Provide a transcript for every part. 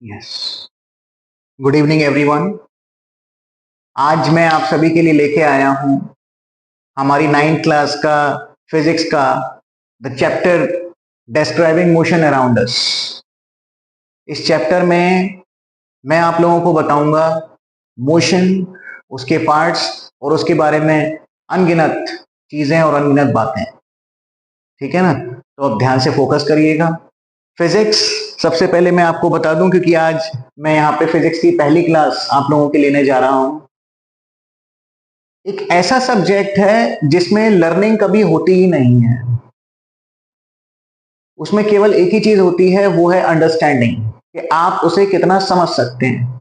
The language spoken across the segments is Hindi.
यस। Good evening everyone. आज मैं आप सभी के लिए लेके आया हूं हमारी 9th क्लास का फिजिक्स का the chapter describing motion around us. इस चैप्टर में मैं आप लोगों को बताऊंगा मोशन, उसके पार्ट्स और उसके बारे में अनगिनत चीजें और अनगिनत बातें। ठीक है ना? तो अब ध्यान से फोकस करिएगा। फिजिक्स सबसे पहले मैं आपको बता दूं, क्योंकि आज मैं यहाँ पे फिजिक्स की पहली क्लास आप लोगों के लेने जा रहा हूं। एक ऐसा सब्जेक्ट है जिसमें लर्निंग कभी होती ही नहीं है। उसमें केवल एक ही चीज होती है, वो है अंडरस्टैंडिंग, कि आप उसे कितना समझ सकते हैं।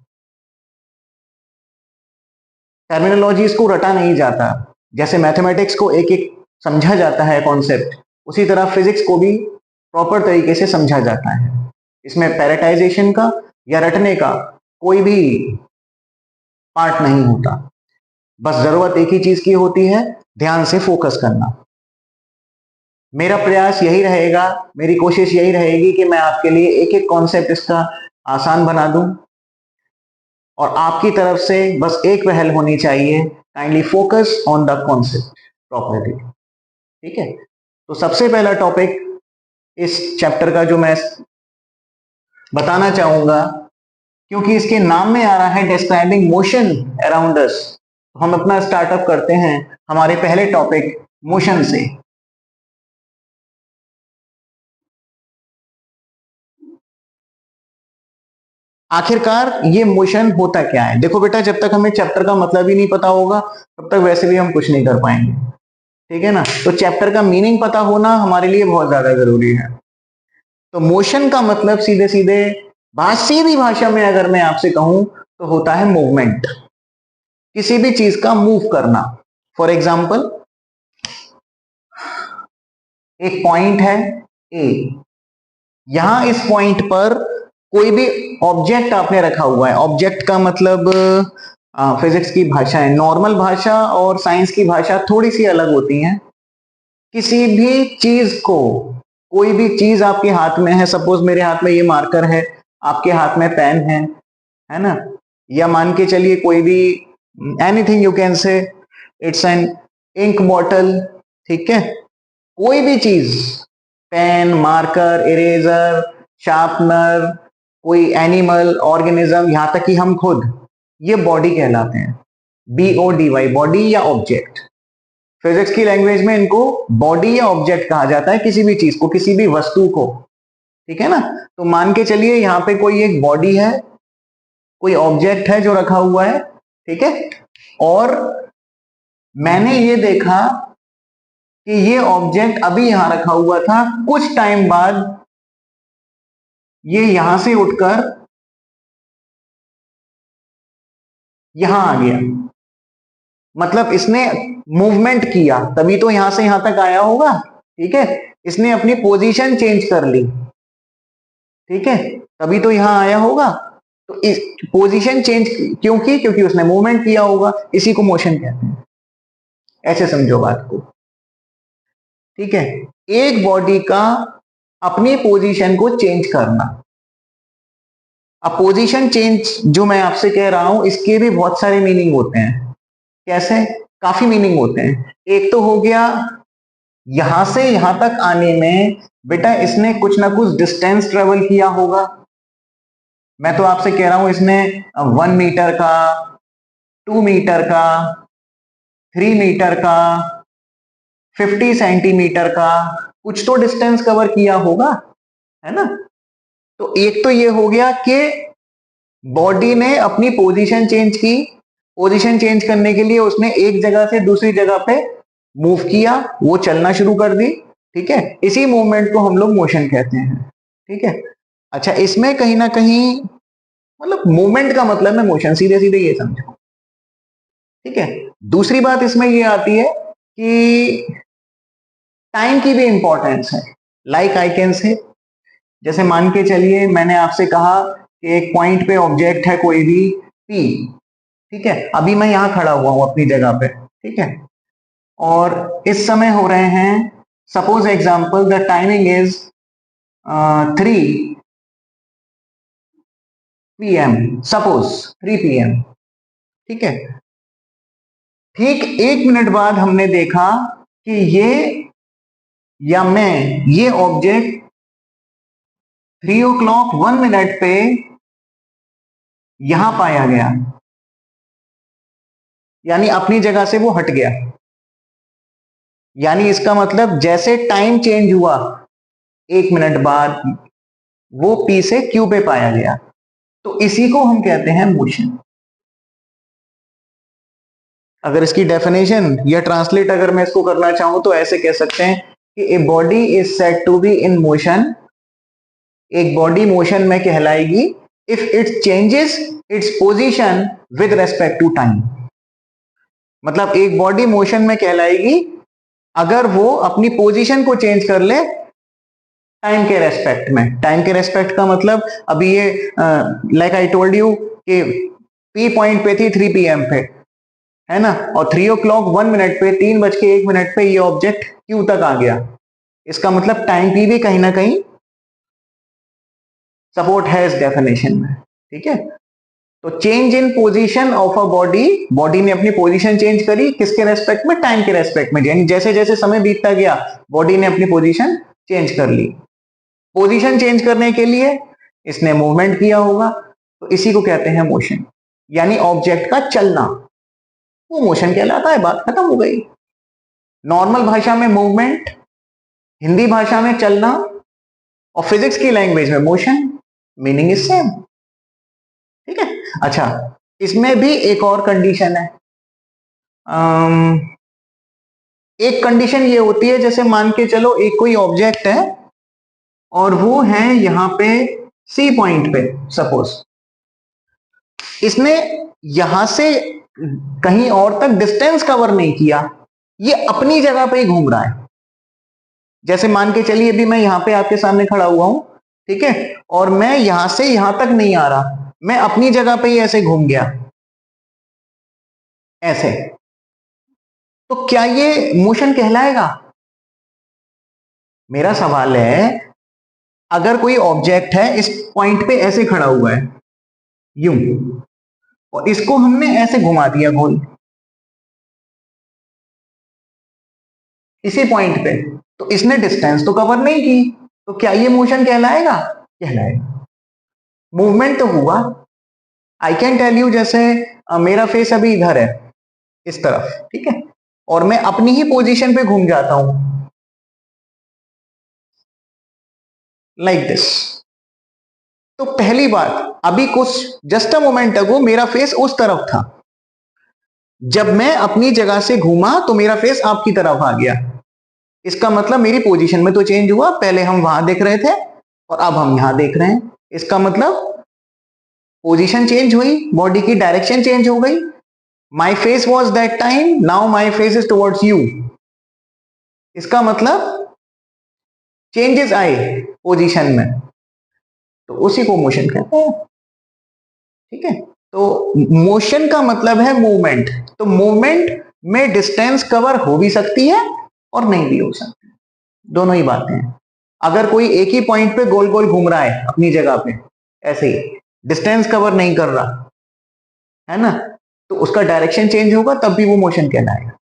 टर्मिनोलॉजीज को रटा नहीं जाता। जैसे मैथमेटिक्स को एक एक समझा जाता है कॉन्सेप्ट, उसी तरह फिजिक्स को भी प्रॉपर तरीके से समझा जाता है। इसमें पैरेटाइजेशन का या रटने का कोई भी पार्ट नहीं होता। बस जरूरत एक ही चीज की होती है, ध्यान से फोकस करना। मेरा प्रयास यही रहेगा, मेरी कोशिश यही रहेगी कि मैं आपके लिए एक एक कॉन्सेप्ट इसका आसान बना दूं, और आपकी तरफ से बस एक पहल होनी चाहिए, kindly focus on the concept properly. ठीक है? तो सबसे पहला टॉपिक इस चैप्टर का जो मैं बताना चाहूंगा, क्योंकि इसके नाम में आ रहा है डिस्क्राइबिंग मोशन अराउंड अस, तो हम अपना स्टार्टअप करते हैं हमारे पहले टॉपिक मोशन से। आखिरकार ये मोशन होता क्या है? देखो बेटा, जब तक हमें चैप्टर का मतलब ही नहीं पता होगा, तब तक वैसे भी हम कुछ नहीं कर पाएंगे। ठीक है ना? तो चैप्टर का मीनिंग पता होना हमारे लिए बहुत ज्यादा जरूरी है। तो मोशन का मतलब सीधे सीधे सीधी भाषा में अगर मैं आपसे कहूं, तो होता है मूवमेंट, किसी भी चीज का मूव करना। फॉर एग्जाम्पल, एक पॉइंट है ए, यहां इस पॉइंट पर कोई भी ऑब्जेक्ट आपने रखा हुआ है। ऑब्जेक्ट का मतलब फिजिक्स की भाषा है, नॉर्मल भाषा और साइंस की भाषा थोड़ी सी अलग होती है। किसी भी चीज को, कोई भी चीज आपके हाथ में है, सपोज मेरे हाथ में ये मार्कर है, आपके हाथ में पेन है ना? या मान के चलिए कोई भी anything you can say, it's an ink bottle. ठीक है? कोई भी चीज, पेन, मार्कर, इरेजर, शार्पनर, कोई एनिमल, ऑर्गेनिज्म, यहां तक कि हम खुद, ये बॉडी कहलाते हैं। BODY, बॉडी या ऑब्जेक्ट। फिजिक्स की लैंग्वेज में इनको बॉडी या ऑब्जेक्ट कहा जाता है, किसी भी चीज को, किसी भी वस्तु को। ठीक है ना? तो मान के चलिए यहां पे कोई एक बॉडी है, कोई ऑब्जेक्ट है जो रखा हुआ है। ठीक है? और मैंने ये देखा कि ये ऑब्जेक्ट अभी यहां रखा हुआ था, कुछ टाइम बाद ये यहां से उठकर यहां आ गया। मतलब इसने मूवमेंट किया, तभी तो यहां से यहां तक आया होगा। ठीक है? इसने अपनी पोजीशन चेंज कर ली। ठीक है? तभी तो यहां आया होगा। तो इस पोजीशन चेंज क्यों की? क्योंकि उसने मूवमेंट किया होगा। इसी को मोशन कहते हैं। ऐसे समझो बात को। ठीक है? एक बॉडी का अपनी पोजीशन को चेंज करना। अब पोजीशन चेंज जो मैं आपसे कह रहा हूं, इसके भी बहुत सारे मीनिंग होते हैं। कैसे? काफी मीनिंग होते हैं। एक तो हो गया, यहां से यहां तक आने में बेटा इसने कुछ ना कुछ डिस्टेंस ट्रेवल किया होगा। मैं तो आपसे कह रहा हूं, इसने 1 मीटर का, 2 मीटर का, 3 मीटर का, 50 सेंटीमीटर का कुछ तो डिस्टेंस कवर किया होगा, है ना? तो एक तो ये हो गया कि बॉडी ने अपनी पोजीशन चेंज की। पोजीशन चेंज करने के लिए उसने एक जगह से दूसरी जगह पे मूव किया, वो चलना शुरू कर दी। ठीक है? इसी मूवमेंट को हम लोग मोशन कहते हैं। ठीक है? अच्छा, इसमें कहीं ना कहीं मतलब मूवमेंट का मतलब है मोशन, सीधे सीधे ये समझो। ठीक है? दूसरी बात इसमें ये आती है कि टाइम की भी इंपॉर्टेंस है। लाइक आई कैन से, जैसे मान के चलिए मैंने आपसे कहा कि एक पॉइंट पे ऑब्जेक्ट है कोई भी P। ठीक है? अभी मैं यहां खड़ा हुआ हूं अपनी जगह पे। ठीक है? और इस समय हो रहे हैं, suppose example the timing is 3 PM, suppose 3 PM, ठीक है। ठीक 1 मिनट बाद हमने देखा कि ये या मैं ये ऑब्जेक्ट 3:01 पे यहां पाया गया, यानी अपनी जगह से वो हट गया। यानी इसका मतलब जैसे टाइम चेंज हुआ 1 मिनट बाद वो P से Q पे पाया गया, तो इसी को हम कहते हैं मोशन। अगर इसकी डेफिनेशन या ट्रांसलेट अगर मैं इसको करना चाहूं तो ऐसे कह सकते हैं कि a body is said to be in motion, एक बॉडी मोशन में कहलाएगी if it changes its position with respect to time. मतलब एक बॉडी मोशन में कहलाएगी अगर वो अपनी पोजीशन को चेंज कर ले टाइम के रेस्पेक्ट में। टाइम के रेस्पेक्ट का मतलब अभी ये लाइक आई टोल्ड यू कि P पॉइंट पे थी 3 PM पे, है ना, और 3:01 पे 3:01 पे ये ऑब्जेक्ट Q तक आ गया। इसका मतलब टाइम P भी कहीं ना कहीं सपोर्ट है इस डेफिनेशन में, ठीक है। तो change in position of a body, body ने अपनी पोजीशन चेंज करी किसके रेस्पेक्ट में, टाइम के रेस्पेक्ट में। यानी जैसे जैसे समय बीतता गया बॉडी ने अपनी पोजीशन चेंज कर ली। पोजीशन चेंज करने के लिए इसने मूवमेंट किया होगा, तो इसी को कहते हैं मोशन। यानी ऑब्जेक्ट का चलना वो मोशन कहलाता है, बात खत्म हो गई। नॉर्मल भाषा में मूवमेंट, हिंदी भाषा में चलना, और फिजिक्स की लैंग्वेज में मोशन, मीनिंग इज सेम, ठीक है। अच्छा, इसमें भी एक और कंडीशन है। एक कंडीशन ये होती है, जैसे मान के चलो एक कोई ऑब्जेक्ट है और वो है यहां पे C पॉइंट पे, सपोज इसने यहां से कहीं और तक डिस्टेंस कवर नहीं किया, ये अपनी जगह पे ही घूम रहा है। जैसे मान के चलिए अभी मैं यहां पे आपके सामने खड़ा हुआ हूं, ठीक है, और मैं यहां से यहां तक नहीं आ रहा, मैं अपनी जगह पे ही ऐसे घूम गया ऐसे, तो क्या ये मोशन कहलाएगा? मेरा सवाल है, अगर कोई ऑब्जेक्ट है इस पॉइंट पे ऐसे खड़ा हुआ है यूं, और इसको हमने ऐसे घुमा दिया गोल इसी पॉइंट पे, तो इसने डिस्टेंस तो कवर नहीं की, तो क्या ये मोशन कहलाएगा? कहलाएगा। मूवमेंट तो हुआ। आई कैन टेल यू, जैसे मेरा फेस अभी इधर है इस तरफ, ठीक है, और मैं अपनी ही पोजीशन पे घूम जाता हूं लाइक दिस, तो पहली बात, अभी कुछ जस्ट अ मोमेंट अगो मेरा फेस उस तरफ था, जब मैं अपनी जगह से घूमा तो मेरा फेस आपकी तरफ आ गया। इसका मतलब मेरी पोजीशन में तो चेंज हुआ, पहले हम वहां देख रहे थे और अब हम यहां देख रहे हैं। इसका मतलब पोजीशन चेंज हुई, बॉडी की डायरेक्शन चेंज हो गई। My face was that time, now my face is towards you. इसका मतलब चेंजेस आए पोजीशन में, तो उसी को मोशन कहते हैं, ठीक है। तो मोशन का मतलब है मूवमेंट, तो मूवमेंट में डिस्टेंस कवर हो भी सकती है और नहीं भी हो सकती, दोनों ही बातें हैं। अगर कोई एक ही पॉइंट पे गोल गोल घूम रहा है अपनी जगह पे ऐसे ही, डिस्टेंस कवर नहीं कर रहा है ना, तो उसका डायरेक्शन चेंज होगा तब भी वो मोशन कहलाएगा।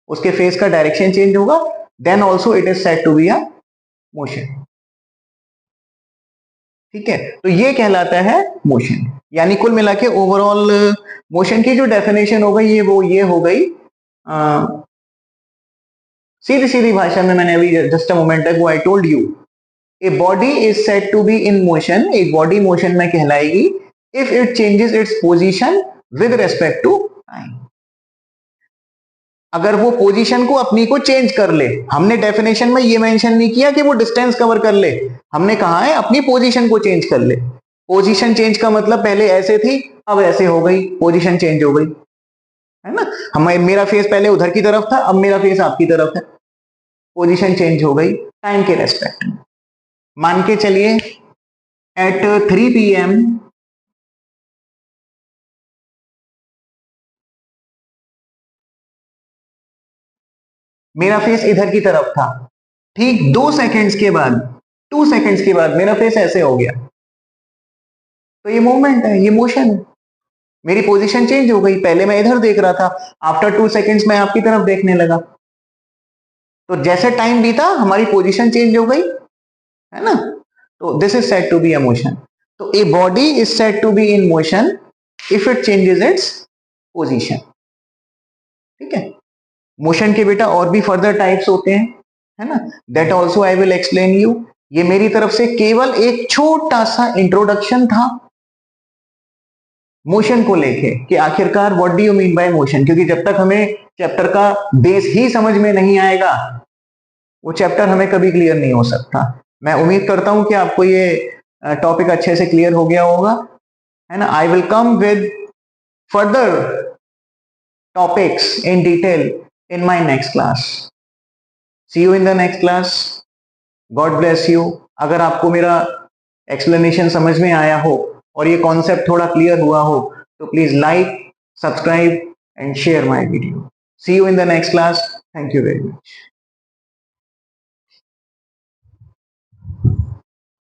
उसके फेस का डायरेक्शन चेंज होगा, then also it is said to be a motion, ठीक है। तो ये कहलाता है मोशन। यानी कुल मिला के ओवरऑल मोशन की जो डेफिनेशन हो गई ये वो ये हो गई, सीधी सीधी भाषा में मैंने अभी just a moment ago I told you, a body is said to be in motion, एक बॉडी मोशन में कहलाएगी if it changes its position with respect to time. अगर वो पोजीशन को अपनी को चेंज कर ले, हमने डेफिनेशन में ये मेंशन नहीं किया कि वो डिस्टेंस कवर कर ले, हमने कहा है अपनी पोजीशन को चेंज कर ले। पोजीशन चेंज का मतलब पहले ऐसे थी अब ऐसे हो गई, पोजीशन चेंज हो गई, है ना। मेरा फेस पहले उधर की तरफ था, अब मेरा फेस आपकी तरफ है, पोजीशन चेंज हो गई टाइम के रेस्पेक्ट में। मान के चलिए एट 3 PM मेरा फेस इधर की तरफ था, ठीक 2 सेकंड्स के बाद, 2 सेकंड्स के बाद मेरा फेस ऐसे हो गया, तो ये मूवमेंट है, ये मोशन है। मेरी पोजीशन चेंज हो गई, पहले मैं इधर देख रहा था, आफ्टर 2 सेकंड्स मैं आपकी तरफ देखने लगा। तो जैसे टाइम बीता हमारी पोजीशन चेंज हो गई, है ना। तो this is said to be a motion. तो a body is said to be in motion if it changes its position. ठीक है। मोशन के बेटा और भी फर्दर टाइप्स होते हैं, है ना। That also I will explain you. ये मेरी तरफ से केवल एक छोटा सा इंट्रोडक्शन था मोशन को लेके कि आखिरकार what do you mean by motion, क्योंकि जब तक हमें चैप्टर का बेस ही समझ में नहीं आएगा वो चैप्टर हमें कभी क्लियर नहीं हो सकता। मैं उम्मीद करता हूं कि आपको ये टॉपिक अच्छे से क्लियर हो गया होगा, है ना। I will come with further topics in detail in my next class. See you in the next class. God bless you. अगर आपको मेरा एक्सप्लेनेशन समझ में आया हो और ये कॉन्सेप्ट थोड़ा क्लियर हुआ हो तो please like, subscribe and share my video. See you in the next class. Thank you very much.